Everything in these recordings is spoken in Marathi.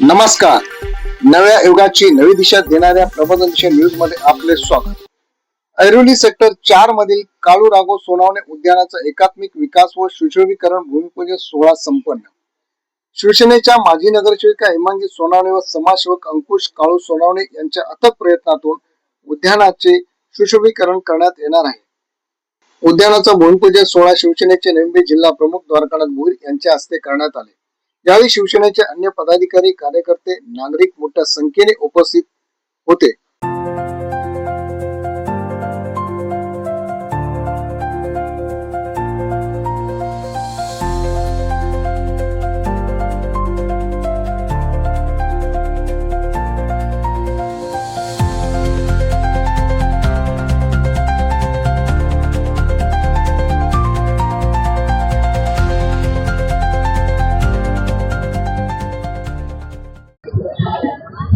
नमस्कार. नव्या युगाची नवी दिशा देणाऱ्या प्रबोधन दिशा न्यूज मध्ये आपले स्वागत. ऐरोली सेक्टर 4 मधील काळू राघव सोनावणे उद्यानाचा एकात्मिक विकास व सुशोभीकरण भूमिपूजन सोहळा संपन्न. शिवसेनेच्या माजी नगरसेविका हेमांगी सोनावणे व समाजसेवक अंकुश काळू सोनावणे यांच्या अथक प्रयत्नातून उद्यानाचे सुशोभीकरण करण्यात येणार आहे. उद्यानाचा भूमिपूजन सोहळा शिवसेनेचे नवी जिल्हा प्रमुख द्वारकानाथ भोईर यांच्या हस्ते करण्यात आले. यावेळी शिवसेनेचे अन्य पदाधिकारी, कार्यकर्ते, नागरिक मोठ्या संख्येने उपस्थित होते.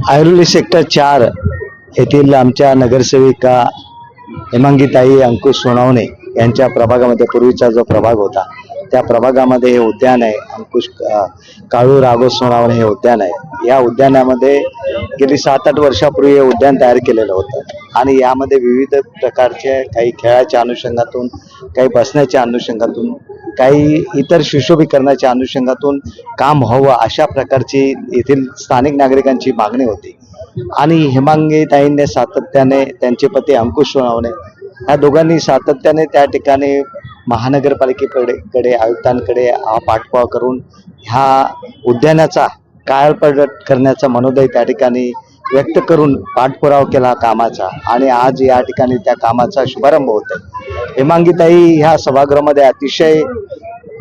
ऐरोली सेक्टर 4 येथील आमच्या नगरसेविका हेमांगीताई अंकुश सोनावणे यांच्या प्रभागामध्ये पूर्वीचा जो प्रभाग होता त्या प्रभागामध्ये हे उद्यान आहे. अंकुश काळू राघव सोनावणे हे उद्यान आहे. या उद्यानामध्ये गेली 7-8 वर्षापूर्वी हे उद्यान तयार केलेलं होतं आणि यामध्ये विविध प्रकारचे काही खेळाच्या अनुषंगातून, काही बसण्याच्या अनुषंगातून, काही इतर सुशोभीकरणाच्या अनुषंगातून काम व्हावं अशा प्रकारची येथील स्थानिक नागरिकांची मागणी होती. आणि हेमांगीताईंनी सातत्याने, त्यांचे पती अंकुश सोनावणे ह्या दोघांनी सातत्याने त्या ठिकाणी महानगरपालिकेकडे, आयुक्तांकडे पाठपुरावा करून ह्या उद्यानाचा कायापालट करण्याचा मनोदय त्या ठिकाणी व्यक्त करून पाठपुरावा केला कामाचा आणि आज या ठिकाणी त्या कामाचा शुभारंभ होत आहे. हेमांगीताई ह्या सभागृहामध्ये अतिशय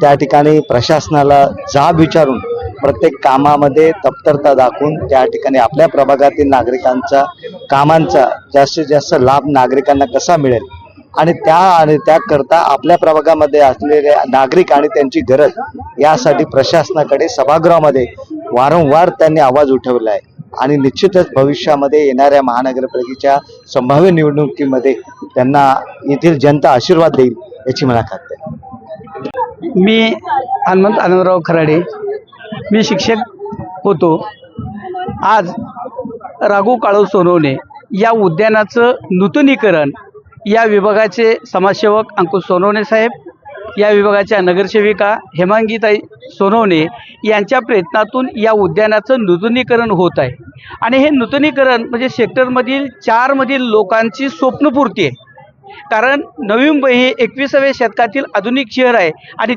त्या ठिकाणी प्रशासनाला जाब विचारून प्रत्येक कामामध्ये तत्परता दाखवून त्या ठिकाणी आपल्या प्रभागातील नागरिकांचा कामांचा जास्तीत जास्त लाभ नागरिकांना कसा मिळेल आणि त्याकरता आपल्या प्रभागामध्ये असलेले नागरिक आणि त्यांची गरज यासाठी प्रशासनाकडे सभागृहामध्ये वारंवार त्यांनी आवाज उठवला आहे. आणि निश्चितच भविष्यामध्ये येणाऱ्या महानगरपालिकेच्या संभाव्य निवडणुकीमध्ये त्यांना येथील जनता आशीर्वाद देईल याची मला खात्री आहे. मी हनुमंत आनंदराव खराडे, मी शिक्षक होतो. आज राघव काळू सोनवणे या उद्यानाचं नूतनीकरण या विभागाचे समाजसेवक अंकुश सोनवणे साहेब, या विभागाच्या नगरसेविका हेमांगीताई सोनवणे यांच्या प्रयत्नातून या उद्यानाचं नूतनीकरण होत आहे. आणि हे नूतनीकरण म्हणजे सेक्टरमधील 4 मधील लोकांची स्वप्नपूर्ती आहे. कारण नवी मुंबई हे 21व्या शतकातील आधुनिक शहर आहे आणि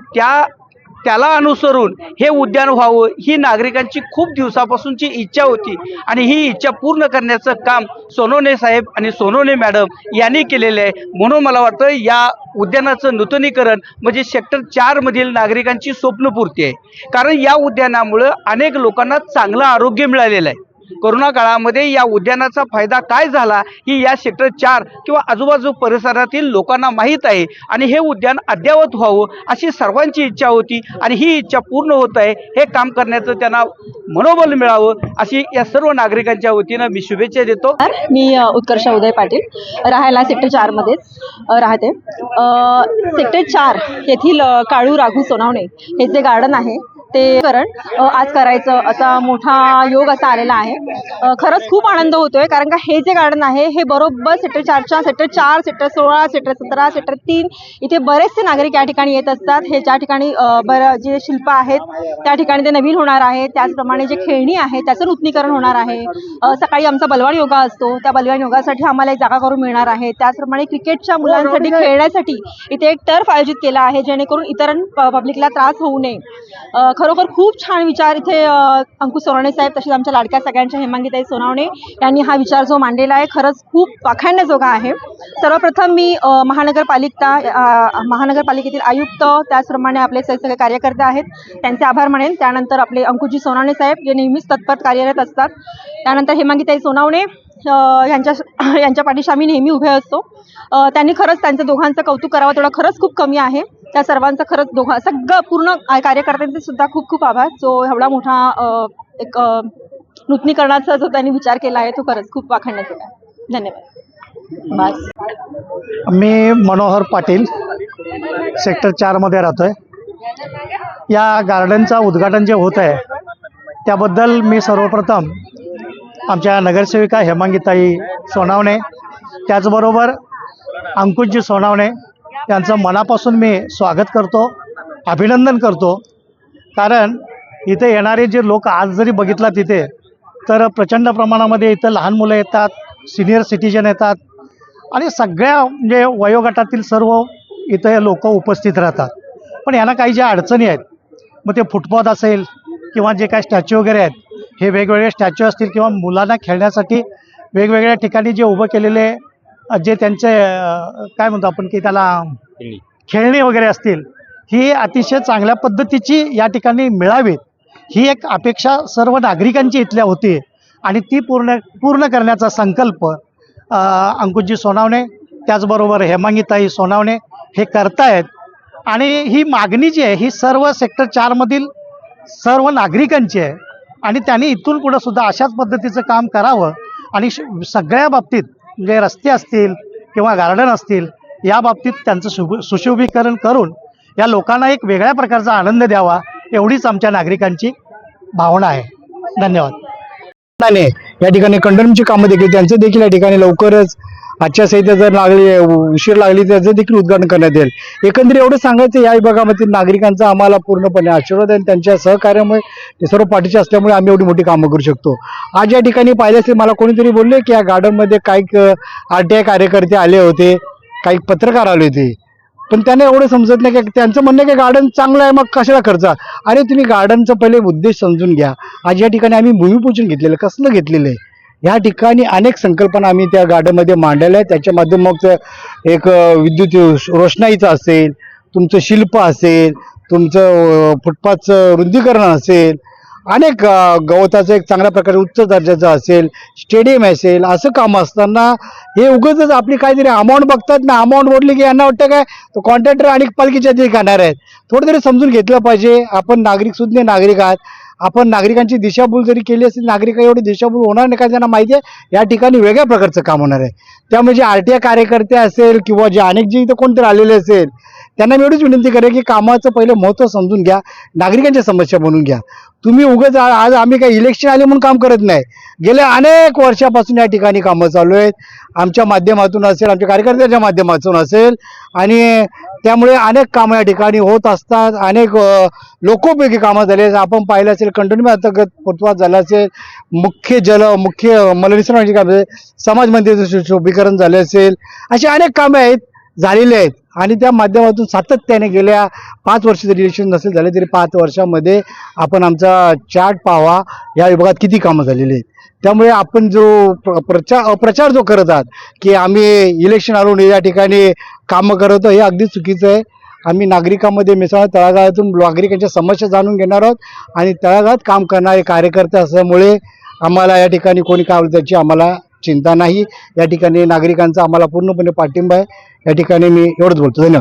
त्याला अनुसरून हे उद्यान व्हावं ही नागरिकांची खूप दिवसापासूनची इच्छा होती आणि ही इच्छा पूर्ण करण्याचं काम सोनवणे साहेब आणि सोनवणे मॅडम यांनी केलेलं आहे. म्हणून मला वाटतं या उद्यानाचं नूतनीकरण म्हणजे सेक्टर 4 मधील नागरिकांची स्वप्नपूर्ती आहे. कारण या उद्यानामुळं अनेक लोकांना चांगलं आरोग्य मिळालेलं आहे. कोरोना काळामध्ये या उद्यानाचा फायदा काय झाला ही या सेक्टर 4 किंवा आजूबाजू परिसरातील लोकांना माहीत आहे आणि हे उद्यान अद्ययावत व्हावं अशी सर्वांची इच्छा होती आणि ही इच्छा पूर्ण होत आहे. हे काम करण्याचं त्यांना मनोबल मिळावं अशी या सर्व नागरिकांच्या वतीनं मी शुभेच्छा देतो. मी उत्कर्ष उदय पाटील, राहायला सेक्टर 4 मध्येच राहते. सेक्टर 4 येथील काळू राघू सोनावणे हे जे गार्डन आहे ते आज करायचं असा मोठा योग असा आलेला आहे. खरंच खूप आनंद होतोय कारण का हे जे गार्डन आहे हे बरोबर सेक्टर 4च्या सेक्टर 4, सेक्टर 16, सेक्टर 17, सेक्टर 3 इथे बरेचसे नागरिक या ठिकाणी येत असतात. हे ज्या ठिकाणी जे शिल्प आहेत त्या ठिकाणी ते नवीन होणार आहे. त्याचप्रमाणे जे खेळणी आहे त्याचं नूतनीकरण होणार आहे. सकाळी आमचा बलवान योगा असतो, त्या बलवान योगासाठी आम्हाला एक जागा करून मिळणार आहे. त्याचप्रमाणे क्रिकेटच्या मुलांसाठी खेळण्यासाठी इथे एक टर्फ आयोजित केला आहे जेणेकरून इतर पब्लिकला त्रास होऊ नये. खरोखर खूप छान विचार इथे अंकुश सोनावणे साहेब तसेच आमच्या लाडक्या सगळ्यांच्या हेमांगीताई सोनावणे यांनी हा विचार जो मांडलेला आहे खरंच खूप वाखाणण्याजोगा आहे. सर्वप्रथम मी महानगरपालिकेतील आयुक्त त्याचप्रमाणे आपले सगळे कार्यकर्ते आहेत त्यांचे आभार मानेन. त्यानंतर आपले अंकुशजी सोनावणे साहेब जे नेहमीच तत्पर कार्यरत असतात. त्यानंतर हेमांगीताई सोनावणे यांच्या पाठीशी आम्ही नेहमी उभे असतो. त्यांनी खरंच त्यांचं दोघांचं कौतुक करावं तेवढं खरंच खूप कमी आहे. त्या सर्वांचं खरंच सगळं पूर्ण कार्यकर्त्यांचे सुद्धा खूप खूप आभार. जो एवढा मोठा एक नूतनीकरणाचा जो त्यांनी विचार केला आहे तो खरंच खूप वाखाणण्याचा आहे. धन्यवाद. मी मनोहर पाटील सेक्टर 4 मध्ये राहतोय. या गार्डनचा उद्घाटन जे होत आहे त्याबद्दल मी सर्वप्रथम आमच्या नगरसेविका हेमांगीताई सोनावणे, त्याचबरोबर अंकुशजी सोनावणे यांचं मनापासून मी स्वागत करतो, अभिनंदन करतो. कारण इथे येणारे जे लोक आज जरी बघितला तिथे तर प्रचंड प्रमाणामध्ये इथं लहान मुलं येतात, सिनियर सिटीजन येतात आणि सगळ्या म्हणजे वयोगटातील सर्व इथे लोक उपस्थित राहतात. पण यांना काही ज्या अडचणी आहेत, मग ते फुटपाथ असेल किंवा जे काही स्टॅच्यू वगैरे आहेत, हे वेगवेगळे स्टॅच्यू असतील किंवा मुलांना खेळण्यासाठी वेगवेगळ्या ठिकाणी जे उभं केलेले जे त्यांचे काय म्हणतो आपण की त्याला खेळणी वगैरे असतील, ही अतिशय चांगल्या पद्धतीची या ठिकाणी मिळावीत ही एक अपेक्षा सर्व नागरिकांची इथल्या होती आणि ती पूर्ण करण्याचा संकल्प अंकुशजी सोनावणे त्याचबरोबर हेमांगीताई सोनावणे हे करतायत. आणि ही मागणी जी आहे ही सर्व सेक्टर 4मधील सर्व नागरिकांची आहे आणि त्यांनी इथून पुढं सुद्धा अशाच पद्धतीचं काम करावं आणि सगळ्या बाबतीत म्हणजे रस्ते असतील किंवा गार्डन असतील या बाबतीत त्यांचं सुशोभीकरण करून या लोकांना एक वेगळ्या प्रकारचा आनंद द्यावा एवढीच आमच्या नागरिकांची भावना आहे. धन्यवाद. या ठिकाणी कंडोमची कामं देखील त्यांचं देखील या ठिकाणी लवकरच आजच्या सहित जर लागली उशीर लागली त्याचं देखील उद्घाटन करण्यात येईल. एकंदरीत एवढं सांगायचं या विभागामधील नागरिकांचा आम्हाला पूर्णपणे आशीर्वाद आहे. त्यांच्या सहकार्यामुळे ते सर्व पाठीचे असल्यामुळे आम्ही एवढी मोठी कामं करू शकतो. आज या ठिकाणी पाहिलं असेल मला कोणीतरी बोलले की या गार्डनमध्ये काही RTI कार्यकर्ते आले होते, काही पत्रकार आले होते, पण त्यांना एवढं समजत नाही की त्यांचं म्हणणं की गार्डन चांगलं आहे मग कशाला खर्च. अरे तुम्ही गार्डनचा पहिले उद्देश समजून घ्या. आज या ठिकाणी आम्ही भूमिपूजन घेतलेलं कसलं घेतलेलं आहे. या ठिकाणी अनेक संकल्पना आम्ही त्या गार्डनमध्ये मांडलेल्या आहेत. त्याच्यामध्ये मग एक विद्युत रोषणाईचं असेल, तुमचं शिल्प असेल, तुमचं फुटपाथचं रुंदीकरण असेल, अनेक गवताचं एक चांगल्या प्रकारे उच्च दर्जाचं असेल, स्टेडियम असेल, असं काम असताना हे उगाचच आपली काहीतरी अमाऊंट बघतात ना. अमाऊंट बोलली की यांना वाटतं काय तो कॉन्ट्रॅक्टर आणि पालखीच्या ते करणार आहेत. थोडं तरी समजून घेतलं पाहिजे. आपण नागरिक सुज्ञ नागरिक आहात. आपण नागरिकांची दिशाभूल जरी केली असेल, नागरिक एवढी दिशाभूल होणार नाही का त्यांना माहिती आहे या ठिकाणी वेगळ्या प्रकारचं काम होणार आहे. त्यामुळे जे RTI कार्यकर्ते असेल किंवा जे अनेक जे इथं कोणतरी आलेले असेल त्यांना मी एवढीच विनंती करेन की कामाचं पहिलं महत्त्व समजून घ्या, नागरिकांच्या समस्या बनवून घ्या. तुम्ही उगाच आज आम्ही काही इलेक्शन आले म्हणून काम करत नाही. गेल्या अनेक वर्षापासून या ठिकाणी कामं चालू आहेत, आमच्या माध्यमातून असेल, आमच्या कार्यकर्त्यांच्या माध्यमातून असेल आणि त्यामुळे अनेक कामं या ठिकाणी होत असतात. अनेक लोकोपयोगी कामं झाले. आपण पाहिलं असेल कंटोन्मेंट अंतर्गत फुटपाथ झाला असेल, मुख्य मलनिर्माणाची कामं, समाज मंदिराचं सुशोभीकरण झाले असेल, अशी अनेक कामे आहेत झालेली आहेत. आणि त्या माध्यमातून सातत्याने गेल्या 5 वर्ष जरी इलेक्शन नसेल झाले तरी 5 वर्षामध्ये आपण आमचा चार्ट पाहावा या विभागात किती कामं झालेली आहेत. त्यामुळे आपण जो अप्रचार जो करत आहात की आम्ही इलेक्शन आणून या ठिकाणी कामं करतो, हे अगदी चुकीचं आहे. आम्ही नागरिकांमध्ये मिसळून तळागाळातून नागरिकांच्या समस्या जाणून घेणार आहोत आणि तळागाळात काम करणारे कार्यकर्ते असल्यामुळे आम्हाला या ठिकाणी कोणी काय होईल त्याची आम्हाला चिंता नाही. या ठिकाणी नागरिकांचा आम्हाला पूर्णपणे पाठिंबा आहे. या ठिकाणी मी एवढंच बोलतो. धन्यवाद.